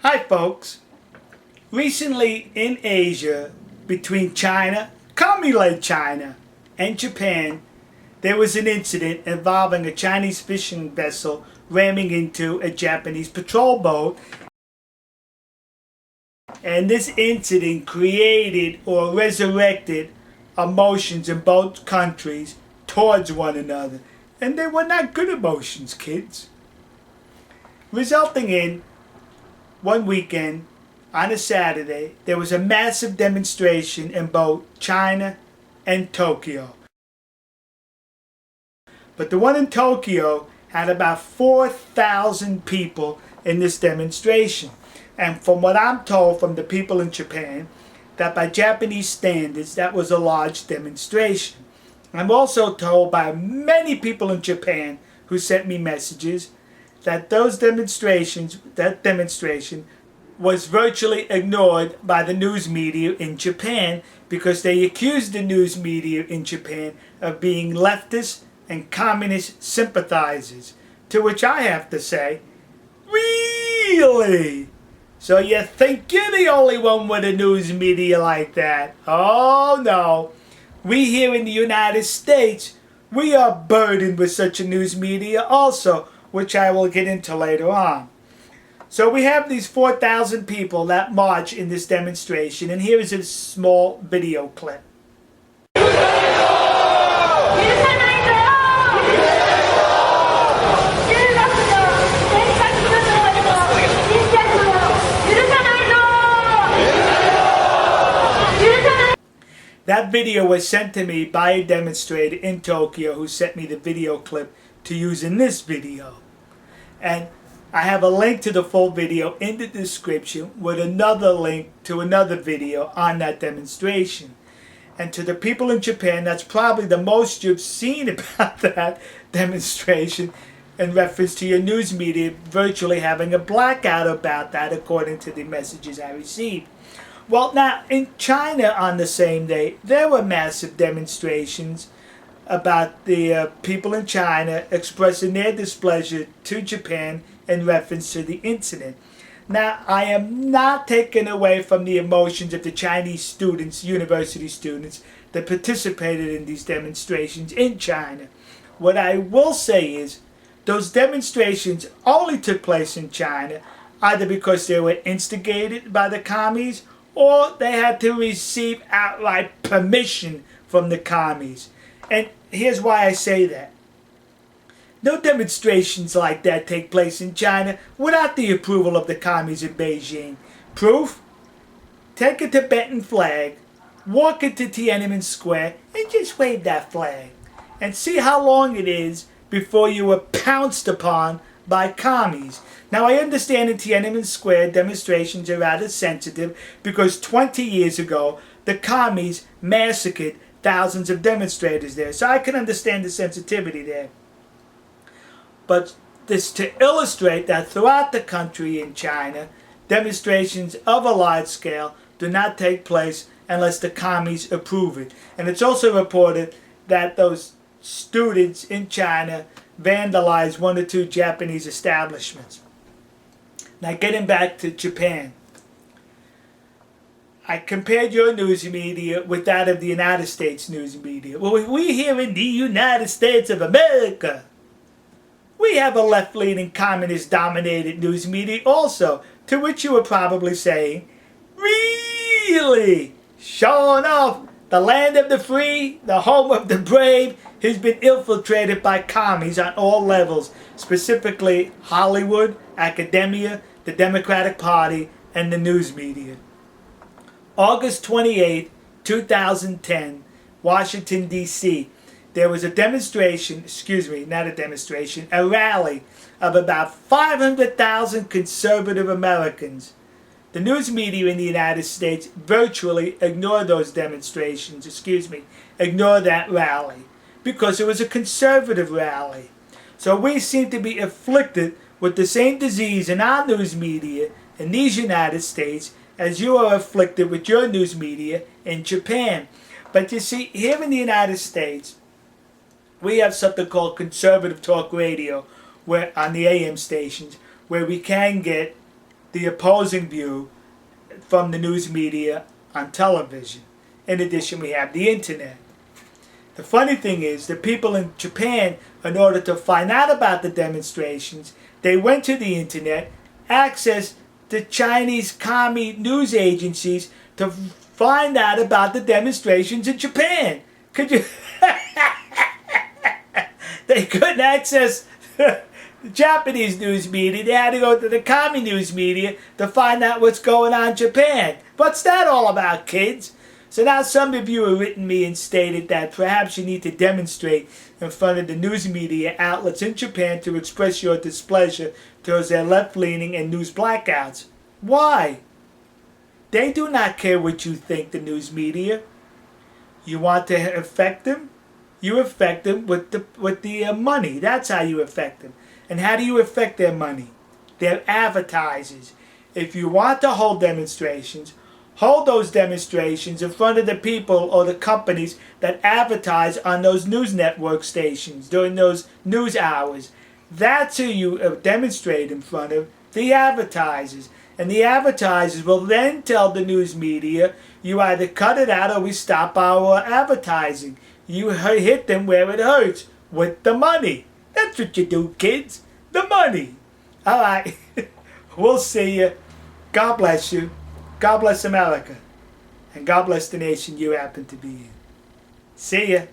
Hi folks. Recently in Asia, between China, communist China, and Japan, there was an incident involving a Chinese fishing vessel ramming into a Japanese patrol boat. And this incident created or resurrected emotions in both countries towards one another. And they were not good emotions, kids. Resulting in one weekend, on a Saturday, there was a massive demonstration in both China and Tokyo. But the one in Tokyo had about 4,000 people in this demonstration. And from what I'm told from the people in Japan, that by Japanese standards, that was a large demonstration. I'm also told by many people in Japan who sent me messages that that demonstration was virtually ignored by the news media in Japan because they accused the news media in Japan of being leftist and communist sympathizers. To which I have to say, really? So you think you're the only one with a news media like that? Oh no. We here in the United States, we are burdened with such a news media also, which I will get into later on. So we have these 4,000 people that march in this demonstration, and here is a small video clip. That video was sent to me by a demonstrator in Tokyo who sent me the video clip to use in this video. And I have a link to the full video in the description with another link to another video on that demonstration. And to the people in Japan, that's probably the most you've seen about that demonstration in reference to your news media virtually having a blackout about that, according to the messages I received. Well, now, in China on the same day, there were massive demonstrations about the people in China expressing their displeasure to Japan in reference to the incident. Now, I am not taking away from the emotions of the Chinese students, university students, that participated in these demonstrations in China. What I will say is, those demonstrations only took place in China, either because they were instigated by the commies, or they had to receive outright permission from the commies. And here's why I say that. No demonstrations like that take place in China without the approval of the commies in Beijing. Proof? Take a Tibetan flag, walk into Tiananmen Square, and just wave that flag. And see how long it is before you were pounced upon by commies. Now, I understand in Tiananmen Square demonstrations are rather sensitive because 20 years ago the commies massacred thousands of demonstrators there. So I can understand the sensitivity there. But this to illustrate that throughout the country in China, demonstrations of a large scale do not take place unless the commies approve it. And it's also reported that those students in China vandalized one or two Japanese establishments. Now, getting back to Japan, I compared your news media with that of the United States news media. Well, we here in the United States of America, we have a left-leaning, communist-dominated news media also, to which you were probably saying, really? Sure enough, the land of the free, the home of the brave, has been infiltrated by commies on all levels, specifically Hollywood, academia, the Democratic Party, and the news media. August 28, 2010, Washington, D.C., there was a demonstration, a rally of about 500,000 conservative Americans. The news media in the United States virtually ignored those demonstrations, ignored that rally, because it was a conservative rally. So we seem to be afflicted with the same disease in our news media in these United States as you are afflicted with your news media in Japan. But you see, here in the United States, we have something called conservative talk radio, where on the AM stations, where we can get the opposing view from the news media on television. In addition, we have the internet. The funny thing is, the people in Japan, in order to find out about the demonstrations, they went to the internet, accessed the Chinese commie news agencies to find out about the demonstrations in Japan. Could you? They couldn't access the Japanese news media. They had to go to the commie news media to find out what's going on in Japan. What's that all about, kids? So now some of you have written me and stated that perhaps you need to demonstrate in front of the news media outlets in Japan to express your displeasure towards their left-leaning and news blackouts. Why? They do not care what you think, the news media. You want to affect them? You affect them with the money. That's how you affect them. And how do you affect their money? They're advertisers. If you want to hold demonstrations, hold those demonstrations in front of the people or the companies that advertise on those news network stations during those news hours. That's who you demonstrate in front of, the advertisers. And the advertisers will then tell the news media, you either cut it out or we stop our advertising. You hit them where it hurts, with the money. That's what you do, kids. The money. All right. We'll see you. God bless you. God bless America. And God bless the nation you happen to be in. See ya.